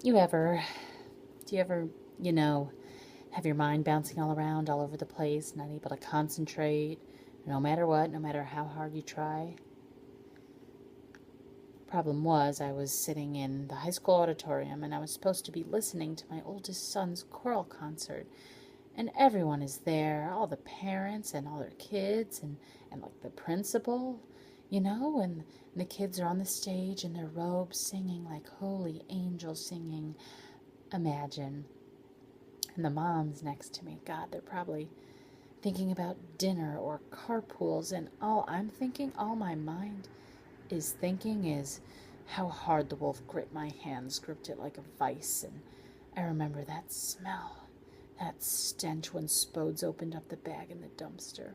You ever, do you ever, you know, have your mind bouncing all around, all over the place, not able to concentrate, no matter what, no matter how hard you try? Problem was, I was sitting in the high school auditorium and I was supposed to be listening to my oldest son's choral concert. And everyone is there, all the parents and all their kids and like the principal, and the kids are on the stage in their robes singing like holy angels singing Imagine. And the moms next to me, God, they're probably thinking about dinner or carpools, and all my mind is thinking is how hard the wolf gripped my hands, gripped it like a vice. And I remember that smell, that stench when Spodes opened up the bag in the dumpster.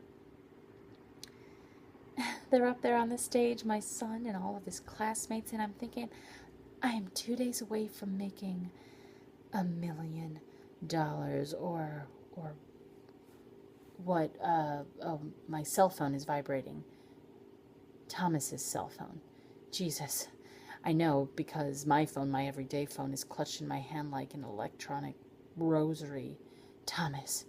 They're up there on the stage, my son and all of his classmates, and I'm thinking, I am 2 days away from making $1 million, or what? Oh, my cell phone is vibrating. Thomas's cell phone. Jesus. I know because my phone, my everyday phone, is clutched in my hand like an electronic rosary. Thomas.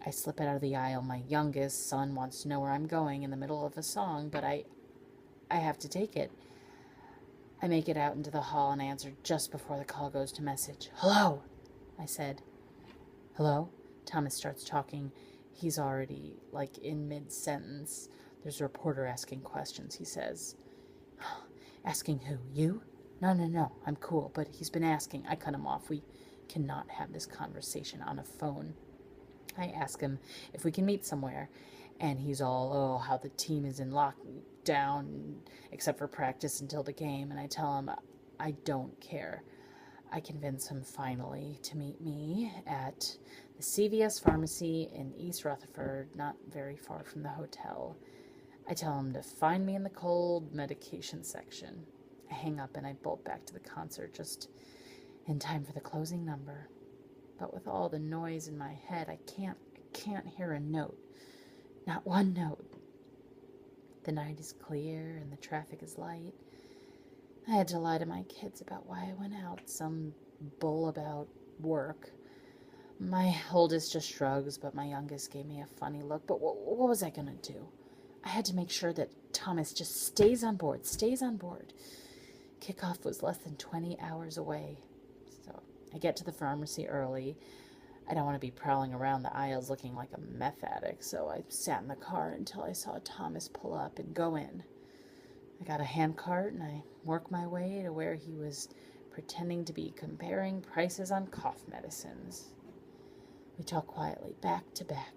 I slip it out of the aisle. My youngest son wants to know where I'm going in the middle of a song, but I have to take it. I make it out into the hall and answer just before the call goes to message. Hello, I said. Hello? Thomas starts talking. He's already, like, in mid-sentence. There's a reporter asking questions, he says. Asking who? You? No, I'm cool, but he's been asking. I cut him off. We cannot have this conversation on a phone. I ask him if we can meet somewhere, and he's all, oh, how the team is in lockdown, except for practice until the game, and I tell him I don't care. I convince him finally to meet me at the CVS pharmacy in East Rutherford, not very far from the hotel. I tell him to find me in the cold medication section. I hang up and I bolt back to the concert just in time for the closing number. But with all the noise in my head, I can't hear a note. Not one note. The night is clear and the traffic is light. I had to lie to my kids about why I went out, some bull about work. My oldest just shrugs, but my youngest gave me a funny look. But what was I going to do? I had to make sure that Thomas just stays on board. Kickoff was less than 20 hours away. So I get to the pharmacy early. I don't want to be prowling around the aisles looking like a meth addict, so I sat in the car until I saw Thomas pull up and go in. I got a hand cart and I worked my way to where he was pretending to be comparing prices on cough medicines. We talked quietly, back to back.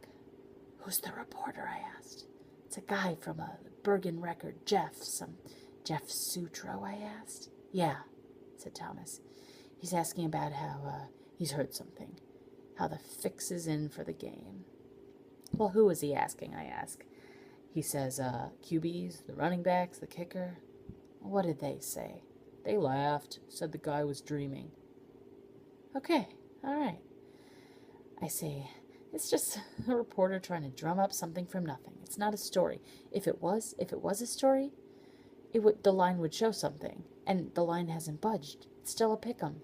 Who's the reporter? I asked. It's a guy from a Bergen record, some Jeff Sutro, I asked. Yeah, said Thomas. He's asking about how he's heard something, how the fix is in for the game. Well, who was he asking, I ask. He says, QBs, the running backs, the kicker. What did they say? They laughed, said the guy was dreaming. Okay, all right. I say, it's just a reporter trying to drum up something from nothing. It's not a story. If it was a story, the line would show something, and the line hasn't budged. It's still a pick'em.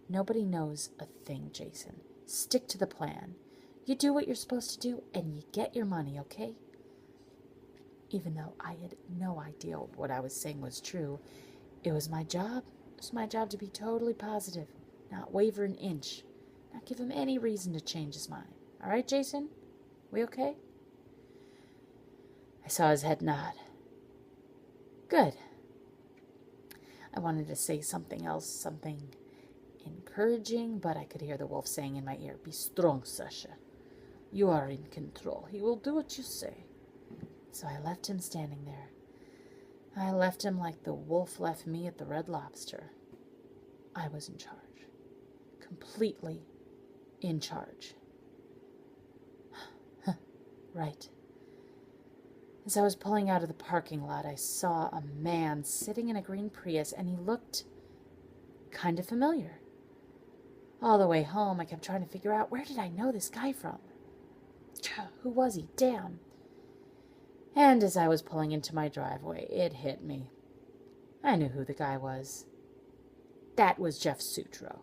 Nobody knows a thing, Jason. Stick to the plan. You do what you're supposed to do, and you get your money, okay? Even though I had no idea what I was saying was true, it was my job. It was my job to be totally positive, not waver an inch, not give him any reason to change his mind. All right, Jason? We okay? I saw his head nod. Good. I wanted to say something else, something encouraging, but I could hear the wolf saying in my ear, Be strong, Sasha. You are in control. He will do what you say. So I left him standing there. I left him like the wolf left me at the Red Lobster. I was in charge. Completely in charge. Right. As I was pulling out of the parking lot, I saw a man sitting in a green Prius, and he looked kind of familiar. All the way home, I kept trying to figure out, where did I know this guy from? Who was he? Damn. And as I was pulling into my driveway, it hit me. I knew who the guy was. That was Jeff Sutro.